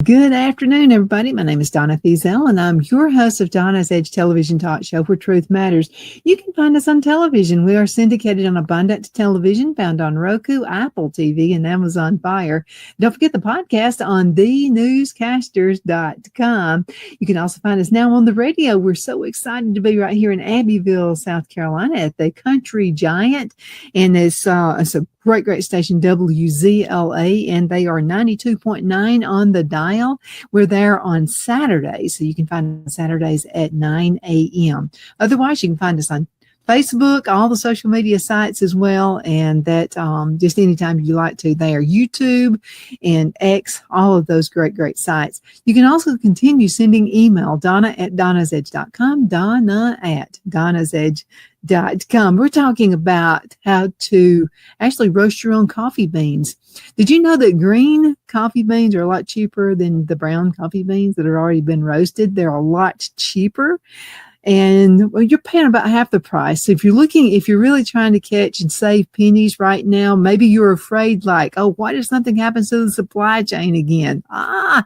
Good afternoon, everybody. My name is Donna Thiesel, and I'm your host of Donna's Edge television talk show where truth matters. You can find us on television. We are syndicated on Abundant Television, found on Roku, Apple TV, and Amazon Fire. Don't forget the podcast on thenewscasters.com. You can also find us now on the radio. We're so excited to be right here in Abbeville, South Carolina at the Country Giant, and it's a great station, WZLA, and they are 92.9 on the dial. We're there on Saturdays, so you can find us Saturdays at 9 a.m. Otherwise, you can find us on Facebook, all the social media sites as well, and that just anytime you like to there, YouTube and X, all of those great sites. You can also continue sending email, Donna@donnasedge.com, Donna@donnasedge.com. We're talking about how to actually roast your own coffee beans. Did you know that green coffee beans are a lot cheaper than the brown coffee beans that have already been roasted? They're a lot cheaper. And you're paying about half the price. So if you're really trying to catch and save pennies right now, maybe you're afraid like, oh, what if something happens to the supply chain again? I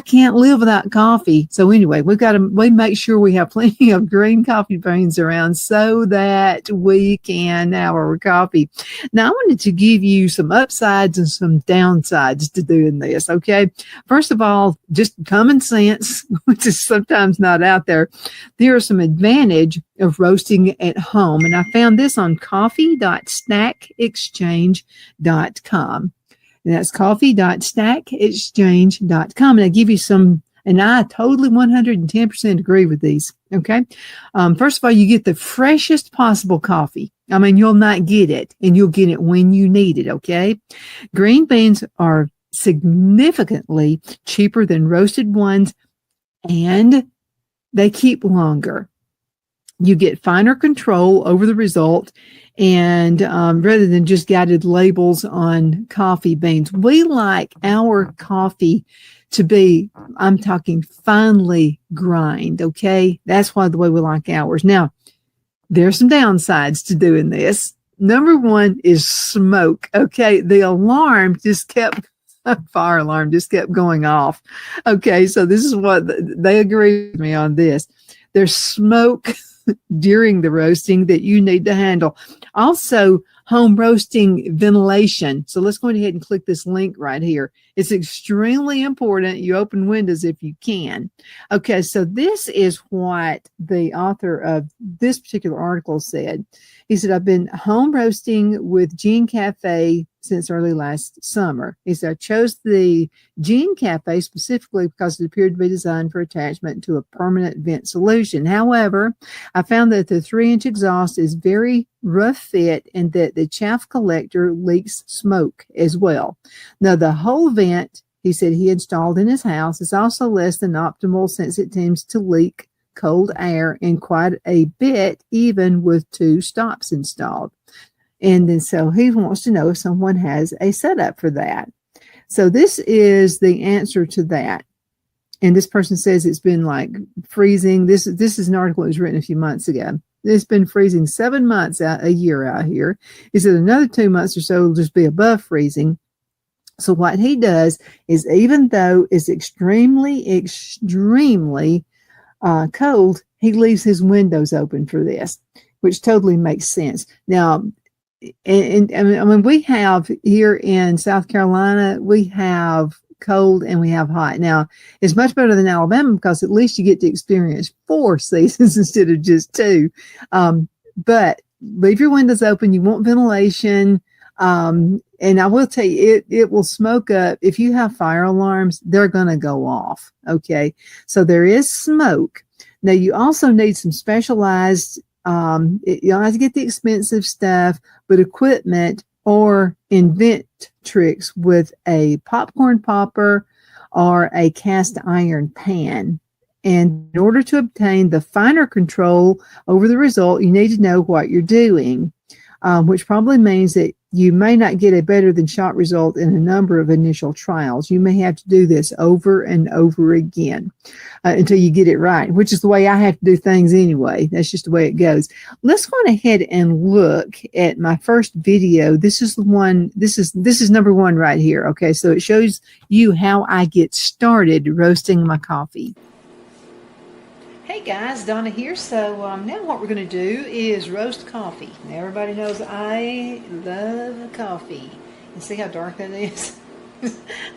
can't live without coffee. So anyway, we make sure we have plenty of green coffee beans around so that we can have our coffee. Now, I wanted to give you some upsides and some downsides to doing this. Okay. First of all, just common sense, which is sometimes not out there. There are some advantage of roasting at home, and I found this on coffee.stackexchange.com. And that's coffee.stackexchange.com. And I give you some, and I totally 110% agree with these. Okay. First of all, you get the freshest possible coffee. I mean, you'll not get it, and you'll get it when you need it. Okay. Green beans are significantly cheaper than roasted ones, and they keep longer. You get finer control over the result, and rather than just guided labels on coffee beans, we like our coffee to be, I'm talking finely grind, okay? That's why the way we like ours. Now, there's some downsides to doing this. Number one is smoke, okay? The fire alarm just kept going off. Okay, so this is what they agree with me on this. There's smoke during the roasting that you need to handle. Also, home roasting ventilation. So let's go ahead and click this link right here. It's extremely important you open windows if you can. Okay, so this is what the author of this particular article said. He said, I've been home roasting with Gene Cafe since early last summer. He said, I chose the Gene Cafe specifically because it appeared to be designed for attachment to a permanent vent solution. However, I found that the 3-inch exhaust is very rough fit and that the chaff collector leaks smoke as well. Now, the whole vent, he said he installed in his house, is also less than optimal since it tends to leak cold air and quite a bit, even with 2 stops installed. And then so he wants to know if someone has a setup for that. So this is the answer to that. And this person says it's been like freezing. This is an article that was written a few months ago. It's been freezing 7 months a year out here. He said another 2 months or so will just be above freezing. So what he does is, even though it's extremely cold, he leaves his windows open for this, which totally makes sense. Now, and I mean, we have here in South Carolina, we have cold and we have hot. Now, it's much better than Alabama because at least you get to experience 4 seasons instead of just 2. But leave your windows open. You want ventilation. And I will tell you, it will smoke up. If you have fire alarms, they're going to go off. Okay. So there is smoke. Now, you also need some specialized, you don't have to get the expensive stuff, but equipment or invent tricks with a popcorn popper or a cast iron pan. And in order to obtain the finer control over the result, you need to know what you're doing, which probably means that you may not get a better than shot result in a number of initial trials. You may have to do this over and over again until you get it right, which is the way I have to do things anyway. That's just the way it goes. Let's go on ahead and look at my first video. This is the one, this is number one right here. Okay, so it shows you how I get started roasting my coffee. Hey guys, Donna here. So now what we're going to do is roast coffee. Now everybody knows I love coffee. And see how dark that is?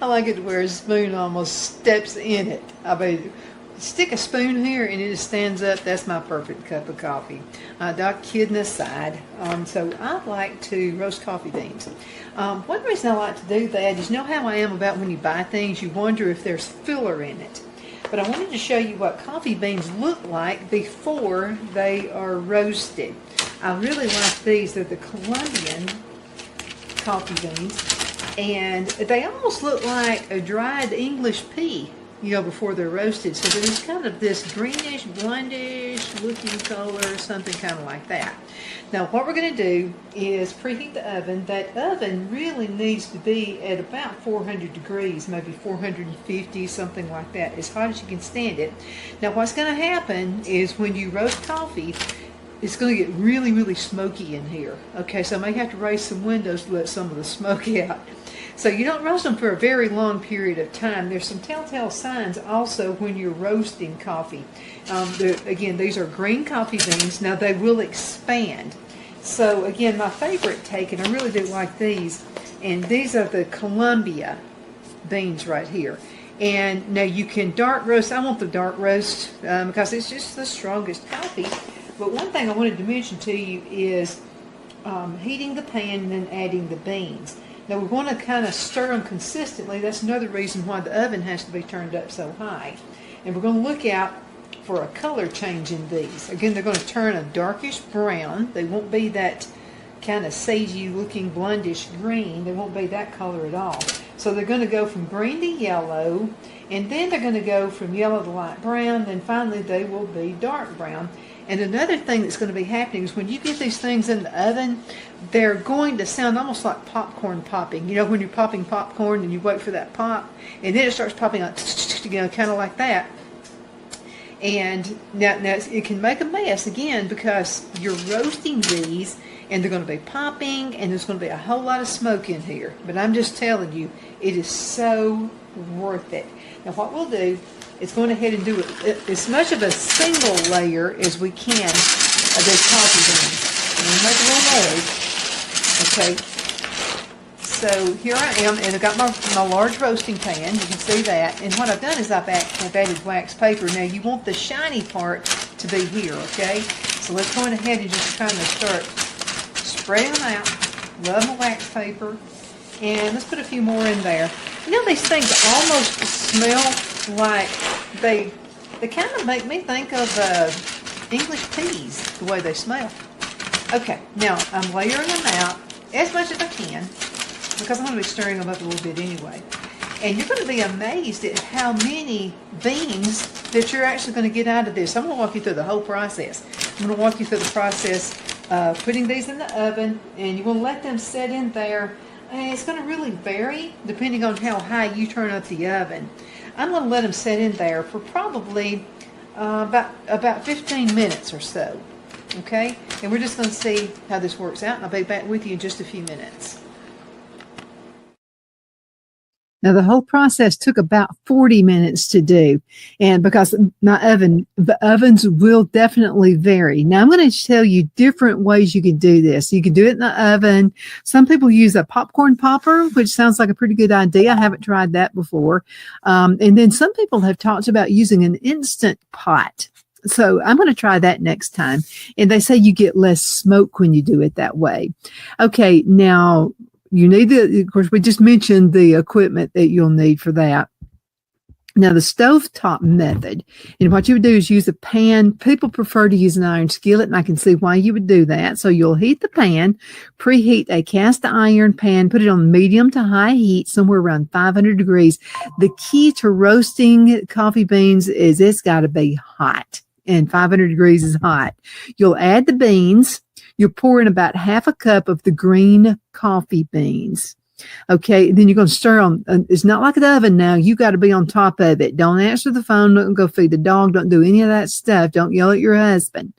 I like it to where a spoon almost steps in it. I mean, stick a spoon here and it just stands up. That's my perfect cup of coffee. Doc, kidding aside. So I like to roast coffee beans. One reason I like to do that is, you know how I am about when you buy things, you wonder if there's filler in it. But I wanted to show you what coffee beans look like before they are roasted. I really like these. They're the Colombian coffee beans. And they almost look like a dried English pea, you know, before they're roasted. So there's kind of this greenish, blondish looking color, something kind of like that. Now what we're going to do is preheat the oven. That oven really needs to be at about 400 degrees, maybe 450, something like that, as hot as you can stand it. Now what's going to happen is when you roast coffee, it's going to get really, really smoky in here. Okay, so I may have to raise some windows to let some of the smoke out. So you don't roast them for a very long period of time. There's some telltale signs also when you're roasting coffee. Again, these are green coffee beans. Now they will expand. So again, my favorite take, and I really do like these, and these are the Columbia beans right here. And now you can dark roast. I want the dark roast because it's just the strongest coffee. But one thing I wanted to mention to you is heating the pan and then adding the beans. Now we want to kind of stir them consistently. That's another reason why the oven has to be turned up so high. And we're going to look out for a color change in these. Again, they're going to turn a darkish brown. They won't be that kind of sagey looking blondish green. They won't be that color at all. So they're going to go from green to yellow, and then they're going to go from yellow to light brown, then finally they will be dark brown. And another thing that's going to be happening is when you get these things in the oven, they're going to sound almost like popcorn popping. You know, when you're popping popcorn and you wait for that pop, and then it starts popping out, you know, kind of like that. And now it can make a mess, again, because you're roasting these, and they're going to be popping, and there's going to be a whole lot of smoke in here. But I'm just telling you, it is so worth it. Now what we'll do is go ahead and do as much of a single layer as we can of these coffee beans. And we'll make a little noise. Okay. So here I am, and I've got my large roasting pan. You can see that. And what I've done is I've added wax paper. Now you want the shiny part to be here, okay? So let's go ahead and just kind of start spreading them out. Love my wax paper. And let's put a few more in there. You know, these things almost smell like they kind of make me think of English peas, the way they smell. Okay, now I'm layering them out as much as I can because I'm going to be stirring them up a little bit anyway. And you're going to be amazed at how many beans that you're actually going to get out of this. I'm going to walk you through the whole process. I'm going to walk you through the process of putting these in the oven, and you want to let them set in there. And it's going to really vary depending on how high you turn up the oven. I'm going to let them set in there for probably about 15 minutes or so. Okay? And we're just going to see how this works out, and I'll be back with you in just a few minutes. Now, the whole process took about 40 minutes to do, and because the ovens will definitely vary. Now, I'm going to tell you different ways you can do this. You can do it in the oven. Some people use a popcorn popper, which sounds like a pretty good idea. I haven't tried that before. And then some people have talked about using an Instant Pot. So I'm going to try that next time. And they say you get less smoke when you do it that way. Okay, now, you need of course, we just mentioned the equipment that you'll need for that. Now, the stovetop method, and what you would do is use a pan. People prefer to use an iron skillet, and I can see why you would do that. So you'll heat the pan, preheat a cast iron pan, put it on medium to high heat, somewhere around 500 degrees. The key to roasting coffee beans is it's got to be hot, and 500 degrees is hot. You'll add the beans. You'll pour in about half a cup of the green coffee beans. Okay, then you're going to stir on. It's not like an oven now. You got to be on top of it. Don't answer the phone. Don't go feed the dog. Don't do any of that stuff. Don't yell at your husband.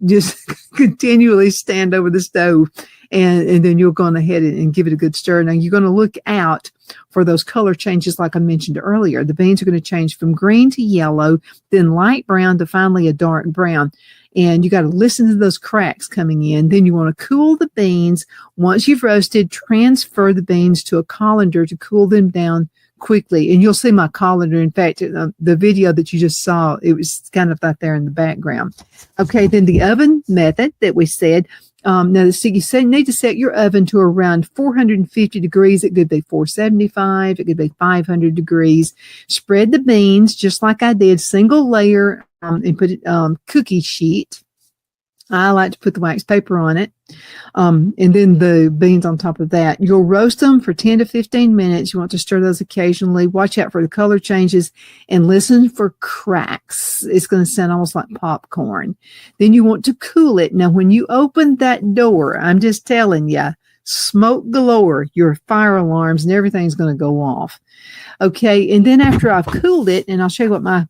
Just continually stand over the stove, and then you're going ahead and give it a good stir. Now you're going to look out for those color changes, like I mentioned earlier. The beans are going to change from green to yellow, then light brown to finally a dark brown. And you got to listen to those cracks coming in. Then you want to cool the beans. Once you've roasted, transfer the beans to a colander to cool them down quickly. And you'll see my colander. In fact, the video that you just saw, it was kind of out there in the background. Okay, then the oven method that we said. Now, you need to set your oven to around 450 degrees. It could be 475. It could be 500 degrees. Spread the beans just like I did, single layer, and put it cookie sheet. I like to put the wax paper on it. And then the beans on top of that. You'll roast them for 10 to 15 minutes. You want to stir those occasionally. Watch out for the color changes and listen for cracks. It's going to sound almost like popcorn. Then you want to cool it. Now, when you open that door, I'm just telling you, smoke galore, your fire alarms and everything's going to go off. Okay. And then after I've cooled it, and I'll show you what my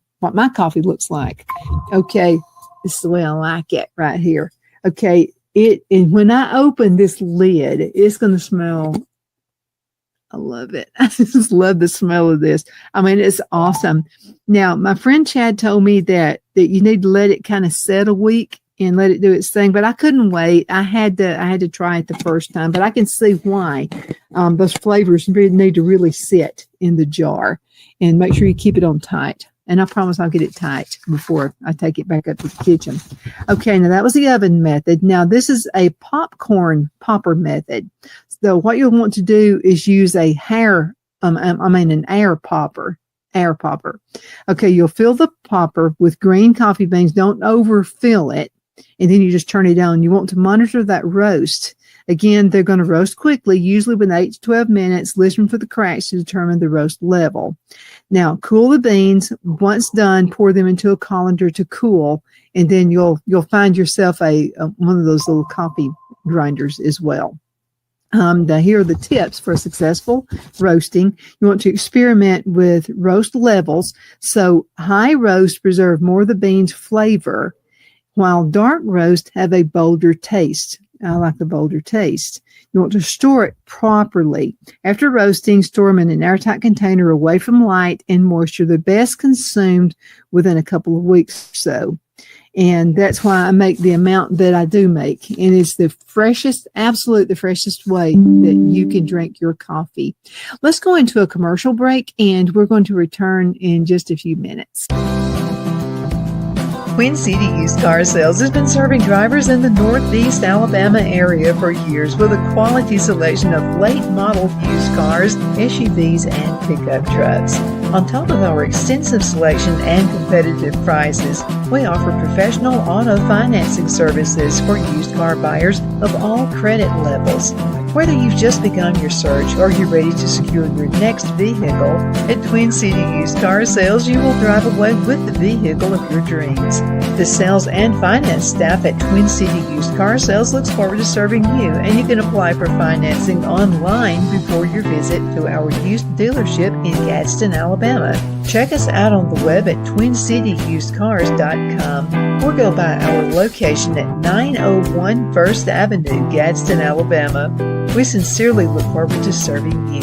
coffee looks like. Okay. This is the way I like it right here. Okay. And when I open this lid, it's going to smell. I love it. I just love the smell of this. I mean, it's awesome. Now, my friend Chad told me that you need to let it kind of set a week and let it do its thing, but I couldn't wait. I had to try it the first time, but I can see why those flavors need to really sit in the jar, and make sure you keep it on tight. And I promise I'll get it tight before I take it back up to the kitchen. Okay, now that was the oven method. Now this is a popcorn popper method. So what you'll want to do is use an air popper. Air popper. Okay, you'll fill the popper with green coffee beans. Don't overfill it. And then you just turn it down. You want to monitor that roast. Again, they're going to roast quickly, usually within 8 to 12 minutes. Listen for the cracks to determine the roast level. Now, cool the beans. Once done, pour them into a colander to cool, and then you'll find yourself one of those little coffee grinders as well. Here are the tips for successful roasting. You want to experiment with roast levels. So high roast preserve more of the beans' flavor, while dark roast have a bolder taste. I like the bolder taste. You want to store it properly. After roasting, store them in an airtight container away from light and moisture. They're best consumed within a couple of weeks or so. And that's why I make the amount that I do make. And it's the freshest, the freshest way that you can drink your coffee. Let's go into a commercial break, and we're going to return in just a few minutes. Twin City Used Car Sales has been serving drivers in the Northeast Alabama area for years with a quality selection of late model used cars, SUVs, and pickup trucks. On top of our extensive selection and competitive prices, we offer professional auto financing services for used car buyers of all credit levels. Whether you've just begun your search or you're ready to secure your next vehicle, at Twin City Used Car Sales, you will drive away with the vehicle of your dreams. The sales and finance staff at Twin City Used Car Sales looks forward to serving you, and you can apply for financing online before your visit to our used dealership in Gadsden, Alabama. Check us out on the web at twincityusedcars.com or go by our location at 901 First Avenue, Gadsden, Alabama. We sincerely look forward to serving you.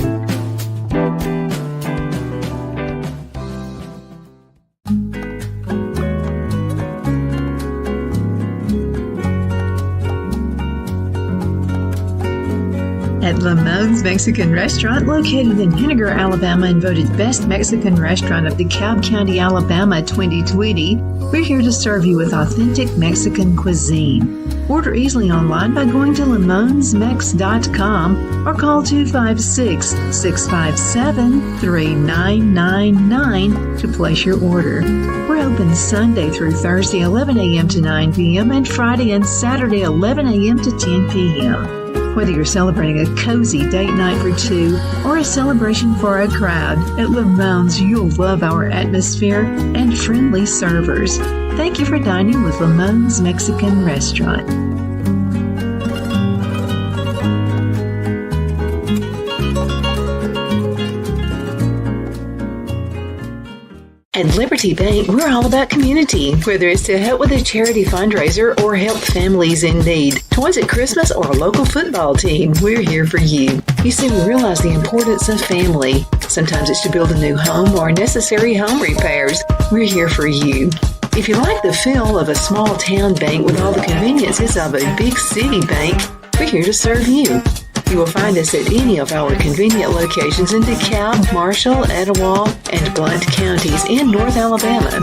At Lamone's Mexican Restaurant, located in Henniger, Alabama, and voted Best Mexican Restaurant of DeKalb County, Alabama 2020, we're here to serve you with authentic Mexican cuisine. Order easily online by going to lamonesmex.com or call 256-657-3999 to place your order. We're open Sunday through Thursday, 11 a.m. to 9 p.m. and Friday and Saturday, 11 a.m. to 10 p.m. Whether you're celebrating a cozy date night for two or a celebration for a crowd, at Lamone's you'll love our atmosphere and friendly servers. Thank you for dining with Lamone's Mexican Restaurant. At Liberty Bank, we're all about community. Whether it's to help with a charity fundraiser or help families in need, toys at Christmas, or a local football team, we're here for you. You see, we realize the importance of family. Sometimes it's to build a new home or necessary home repairs. We're here for you. If you like the feel of a small town bank with all the conveniences of a big city bank, we're here to serve you. You will find us at any of our convenient locations in DeKalb, Marshall, Etowah, and Blount counties in North Alabama.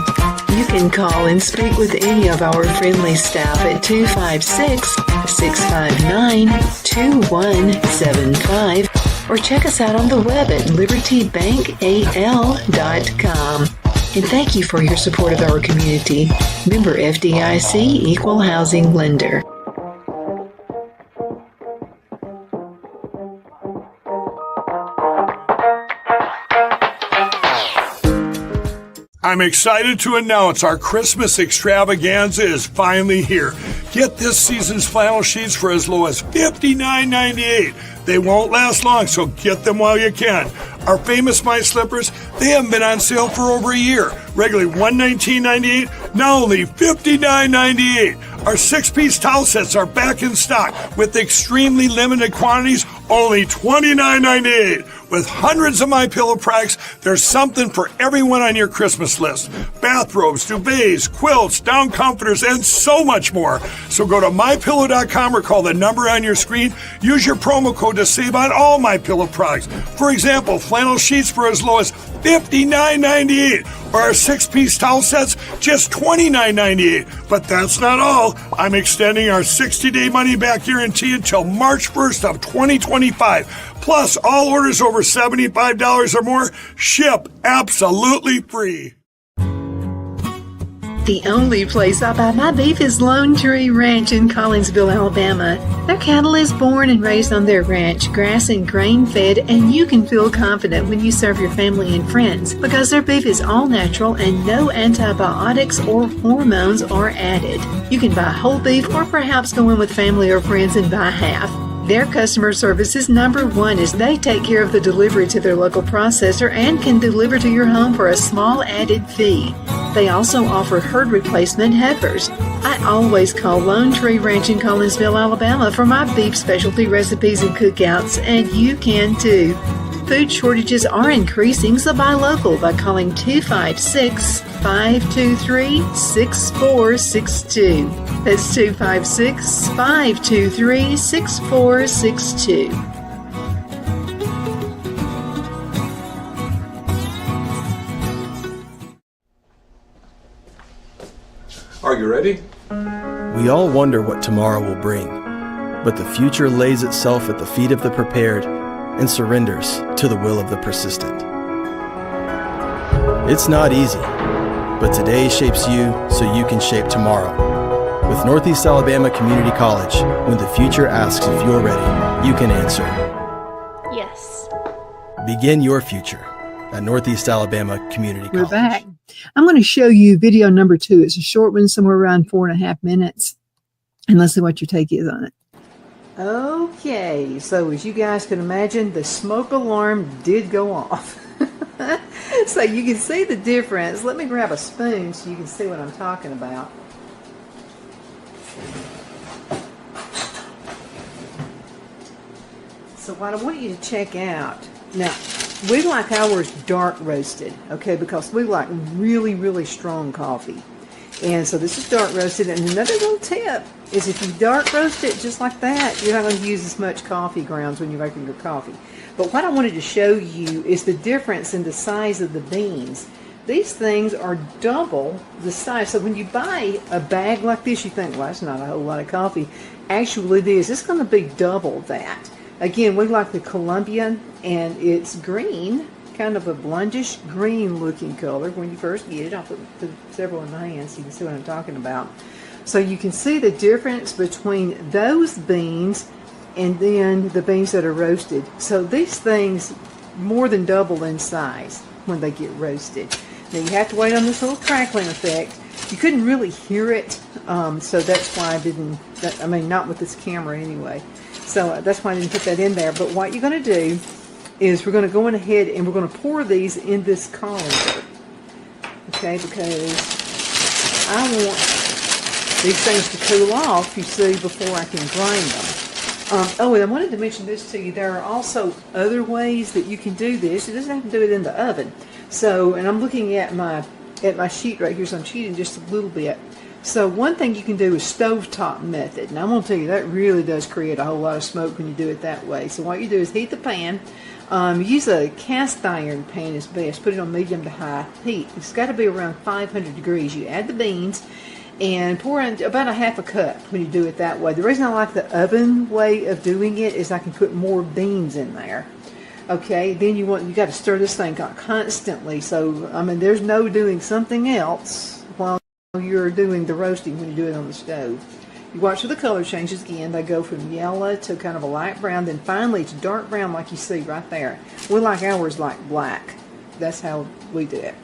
You can call and speak with any of our friendly staff at 256-659-2175 or check us out on the web at libertybankal.com. And thank you for your support of our community. Member FDIC Equal Housing Lender. I'm excited to announce our Christmas extravaganza is finally here. Get this season's flannel sheets for as low as $59.98. They won't last long, so get them while you can. Our famous My Slippers, they haven't been on sale for over a year. Regularly $119.98, now only $59.98. Our 6-piece towel sets are back in stock with extremely limited quantities, only $29.98. With hundreds of MyPillow products, there's something for everyone on your Christmas list. Bathrobes, duvets, quilts, down comforters, and so much more. So go to MyPillow.com or call the number on your screen. Use your promo code to save on all MyPillow products. For example, flannel sheets for as low as $59.98. Or our 6-piece towel sets, just $29.98. But that's not all. I'm extending our 60-day money-back guarantee until March 1st of 2025. Plus, all orders over $75 or more ship absolutely free. The only place I buy my beef is Lone Tree Ranch in Collinsville, Alabama. Their cattle is born and raised on their ranch, grass and grain-fed, and you can feel confident when you serve your family and friends because their beef is all natural and no antibiotics or hormones are added. You can buy whole beef or perhaps go in with family or friends and buy half. Their customer service is number one as they take care of the delivery to their local processor and can deliver to your home for a small added fee. They also offer herd replacement heifers. I always call Lone Tree Ranch in Collinsville, Alabama for my beef specialty recipes and cookouts, and you can too. Food shortages are increasing, so buy local by calling 256-523-6462. That's 256-523-6462. Are you ready? We all wonder what tomorrow will bring, but the future lays itself at the feet of the prepared and surrenders to the will of the persistent. It's not easy, but today shapes you so you can shape tomorrow. With Northeast Alabama Community College, when the future asks if you're ready, you can answer. Yes. Begin your future at Northeast Alabama Community College. We're back. I'm going to show you video number 2. It's a short one, somewhere around 4.5 minutes. And let's see what your take is on it. Okay, so as you guys can imagine, the smoke alarm did go off. So you can see the difference. Let me grab a spoon so you can see what I'm talking about. So what I want you to check out, now, we like ours dark roasted, okay, because we like really, really strong coffee. And so this is dark roasted. And another little tip is if you dark roast it just like that, you're not going to use as much coffee grounds when you're making your coffee. But what I wanted to show you is the difference in the size of the beans. These things are double the size. So when you buy a bag like this, you think, well, that's not a whole lot of coffee. Actually, it is. It's going to be double that. Again, we like the Colombian, and it's green, kind of a blondish green looking color when you first get it. I'll put several in my hands so you can see what I'm talking about. So you can see the difference between those beans and then the beans that are roasted. So these things more than double in size when they get roasted. Now you have to wait on this little crackling effect. You couldn't really hear it, so that's why I didn't, not with this camera anyway. So that's why I didn't put that in there. But what you're going to do is we're going to go in ahead and we're going to pour these in this colander. Okay, because I want these things to cool off, you see, before I can grind them. Oh, and I wanted to mention this to you. There are also other ways that you can do this. It doesn't have to do it in the oven. So, and I'm looking at my sheet right here, so I'm cheating just a little bit. So one thing you can do is stovetop method. And I'm going to tell you, that really does create a whole lot of smoke when you do it that way. So what you do is heat the pan. Use a cast iron pan is best. Put it on medium to high heat. It's got to be around 500 degrees. You add the beans and pour in about a half a cup when you do it that way. The reason I like the oven way of doing it is I can put more beans in there. Okay, then you got to stir this thing constantly. So, there's no doing something else while you're doing the roasting when you do it on the stove. You watch for the color changes again. They go from yellow to kind of a light brown, then finally to dark brown like you see right there. We like ours like black. That's how we do it.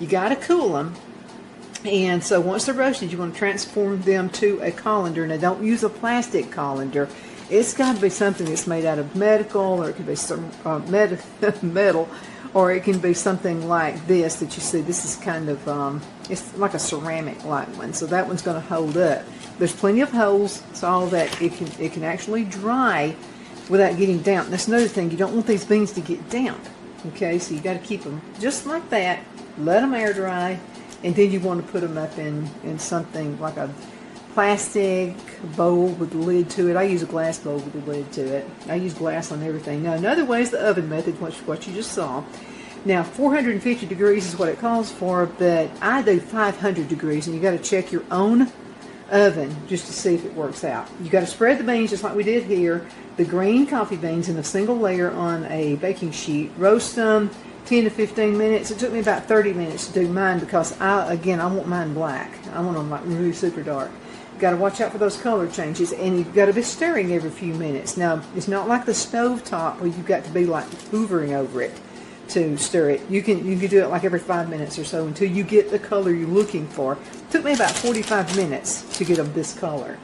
You got to cool them. And so once they're roasted, you want to transform them to a colander. Now don't use a plastic colander. It's got to be something that's made out of medical, or it could be some metal, or it can be something like this that you see. This is kind of, it's like a ceramic-like one, so that one's going to hold up. There's plenty of holes, so that it can actually dry without getting damp. That's another thing. You don't want these beans to get damp. Okay, so you got to keep them just like that. Let them air dry, and then you want to put them up in something like a plastic bowl with a lid to it. I use a glass bowl with a lid to it. I use glass on everything. Now another way is the oven method, what you just saw. Now 450 degrees is what it calls for, but I do 500 degrees, and you got to check your own oven just to see if it works out. You got to spread the beans just like we did here, the green coffee beans in a single layer on a baking sheet. Roast them 10 to 15 minutes. It took me about 30 minutes to do mine because I want mine black. I want them like really super dark. Got to watch out for those color changes, and you've got to be stirring every few minutes. Now, it's not like the stove top where you've got to be like hoovering over it to stir it. You can do it like every 5 minutes or so until you get the color you're looking for. It took me about 45 minutes to get them this color.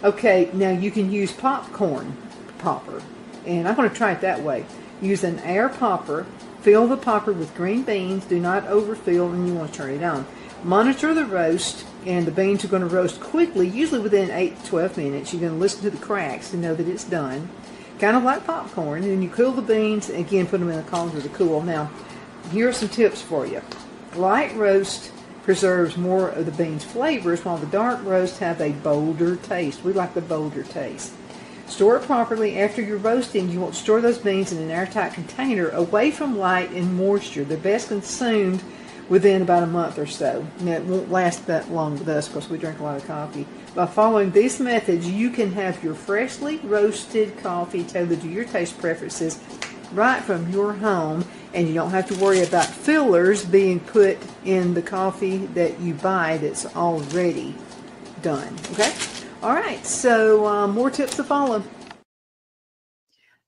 Okay, now you can use popcorn popper, and I'm going to try it that way. Use an air popper. Fill the popper with green beans. Do not overfill, and you want to turn it on. Monitor the roast, and the beans are going to roast quickly, usually within 8 to 12 minutes. You're going to listen to the cracks to know that it's done. Kind of like popcorn. And then you cool the beans, and again, put them in the colander to cool. Now, here are some tips for you. Light roast preserves more of the beans' flavors, while the dark roast have a bolder taste. We like the bolder taste. Store it properly. After you're roasting, you want to store those beans in an airtight container away from light and moisture. They're best consumed within about a month or so. Now, it won't last that long with us because we drink a lot of coffee. By following these methods, you can have your freshly roasted coffee tailored to your taste preferences right from your home, and you don't have to worry about fillers being put in the coffee that you buy that's already done. Okay? All right, so more tips to follow.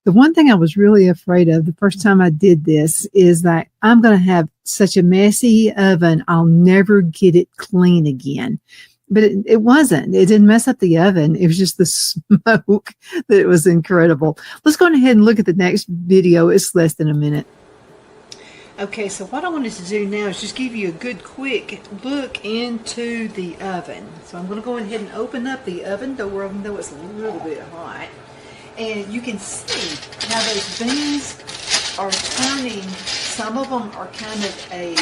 The one thing I was really afraid of the first time I did this is that I'm going to have such a messy oven, I'll never get it clean again. But it wasn't. It didn't mess up the oven. It was just the smoke that it was incredible. Let's go ahead and look at the next video. It's less than a minute. Okay, so what I wanted to do now is just give you a good quick look into the oven. So I'm going to go ahead and open up the oven door, even though it's a little bit hot. And you can see how those beans are turning. Some of them are kind of they're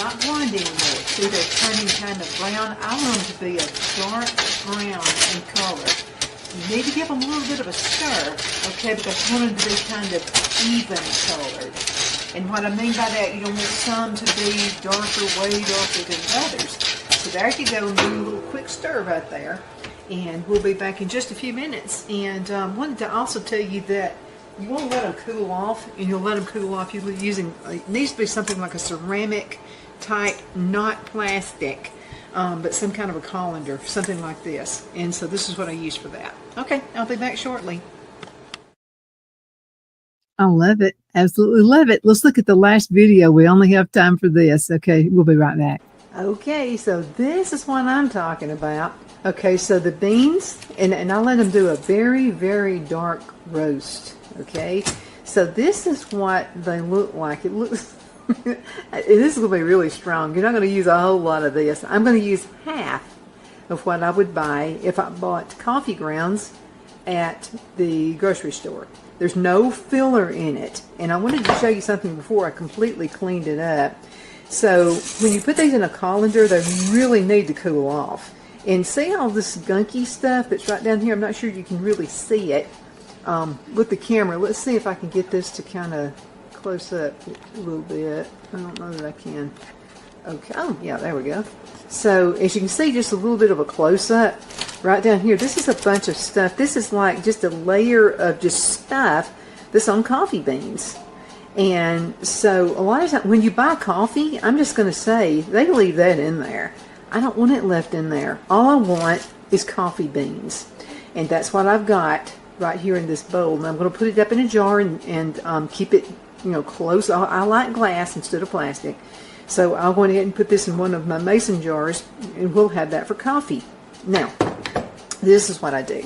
not blonde anymore. See, they're turning kind of brown. I want them to be a dark brown in color. You need to give them a little bit of a stir, okay, because you want them to be kind of even colored. And what I mean by that, you don't want some to be darker, way darker than others. So there you go, do a little quick stir right there. And we'll be back in just a few minutes. And wanted to also tell you that you want to let them cool off, and you'll let them cool off. You're using, it needs to be something like a ceramic type, not plastic, but some kind of a colander, something like this. And so this is what I use for that. Okay, I'll be back shortly. I love it. Absolutely love it. Let's look at the last video. We only have time for this. Okay, we'll be right back. Okay, so this is what I'm talking about. Okay, so the beans, and I let them do a very, very dark roast. Okay, so this is what they look like. It looks, this is going to be really strong. You're not going to use a whole lot of this. I'm going to use half of what I would buy if I bought coffee grounds at the grocery store. There's no filler in it. And I wanted to show you something before I completely cleaned it up. So when you put these in a colander, they really need to cool off. And see all this gunky stuff that's right down here? I'm not sure you can really see it with the camera. Let's see if I can get this to kind of close up a little bit. I don't know that I can. Okay. Oh, yeah, there we go. So as you can see, just a little bit of a close-up right down here. This is a bunch of stuff. This is like just a layer of just stuff that's on coffee beans. And so a lot of times when you buy coffee, I'm just going to say they leave that in there. I don't want it left in there. All I want is coffee beans. And that's what I've got right here in this bowl. And I'm going to put it up in a jar and keep it, close. I like glass instead of plastic. So I'll go ahead and put this in one of my mason jars, and we'll have that for coffee. Now, this is what I do.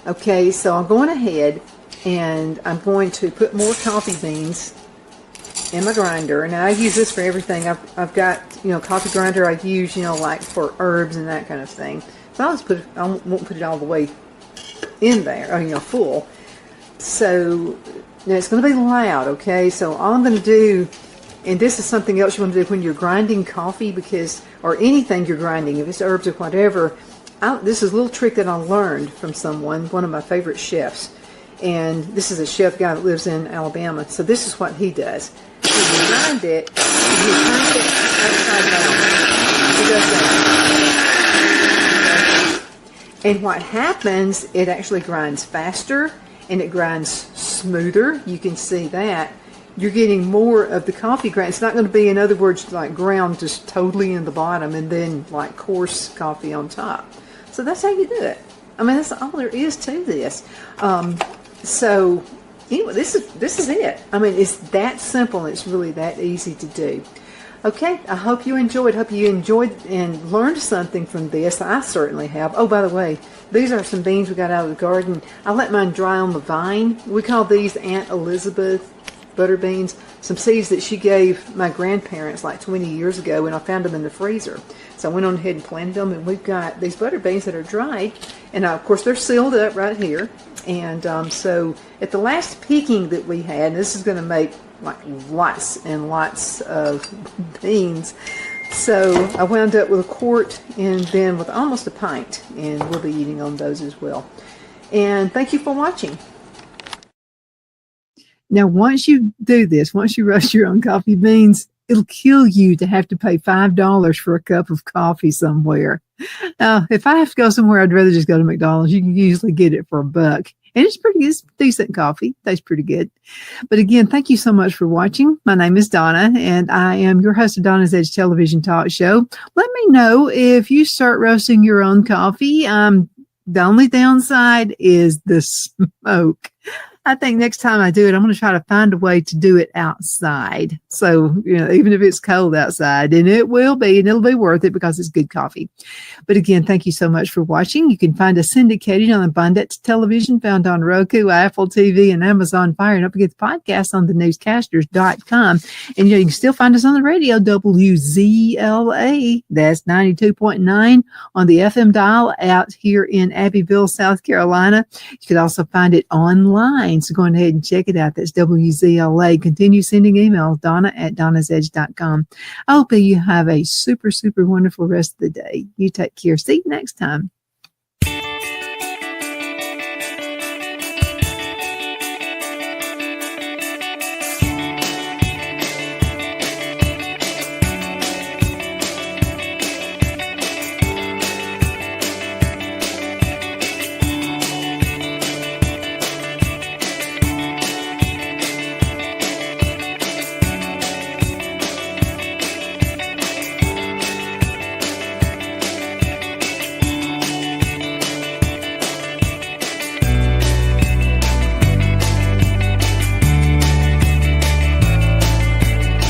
Okay, so I'm going ahead and I'm going to put more coffee beans in my grinder. And I use this for everything. I've got, coffee grinder I use, like for herbs and that kind of thing. So I won't put it all the way in there, or, full. So now it's going to be loud, okay? So all I'm going to do, and this is something else you want to do when you're grinding coffee, or anything you're grinding, if it's herbs or whatever, this is a little trick that I learned from one of my favorite chefs. And this is a chef guy that lives in Alabama. So this is what he does. When you grind it, he turns it upside down. He does that. And what happens, it actually grinds faster and it grinds smoother. You can see that. You're getting more of the coffee grind. It's not going to be, in other words, like ground just totally in the bottom and then like coarse coffee on top. So that's how you do it. I mean, that's all there is to this. So anyway, this is it. I mean, it's that simple. It's really that easy to do. Okay, I hope you enjoyed. Hope you enjoyed and learned something from this. I certainly have. Oh, by the way, these are some beans we got out of the garden. I let mine dry on the vine. We call these Aunt Elizabeth butter beans. Some seeds that she gave my grandparents like 20 years ago, and I found them in the freezer. So I went on ahead and planted them, and we've got these butter beans that are dried. And of course, they're sealed up right here. And so at the last picking that we had, and this is going to make like lots and lots of beans. So I wound up with a quart and then with almost a pint, and we'll be eating on those as well. And thank you for watching. Now, once you do this, once you roast your own coffee beans, it'll kill you to have to pay $5 for a cup of coffee somewhere. If I have to go somewhere, I'd rather just go to McDonald's. You can usually get it for $1. And it's decent coffee. Tastes pretty good. But again, thank you so much for watching. My name is Donna, and I am your host of Donna's Edge Television Talk Show. Let me know if you start roasting your own coffee. The only downside is the smoke. I think next time I do it, I'm going to try to find a way to do it outside. So, even if it's cold outside, and it will be, and it'll be worth it because it's good coffee. But again, thank you so much for watching. You can find us syndicated on Abundance Television, found on Roku, Apple TV, and Amazon Fire. And don't forget the podcast on thenewscasters.com. And you can still find us on the radio, WZLA. That's 92.9 on the FM dial out here in Abbeville, South Carolina. You can also find it online Spain. So go ahead and check it out. That's WZLA. Continue sending emails, Donna@donnasedge.com. I hope you have a super, super wonderful rest of the day. You take care. See you next time.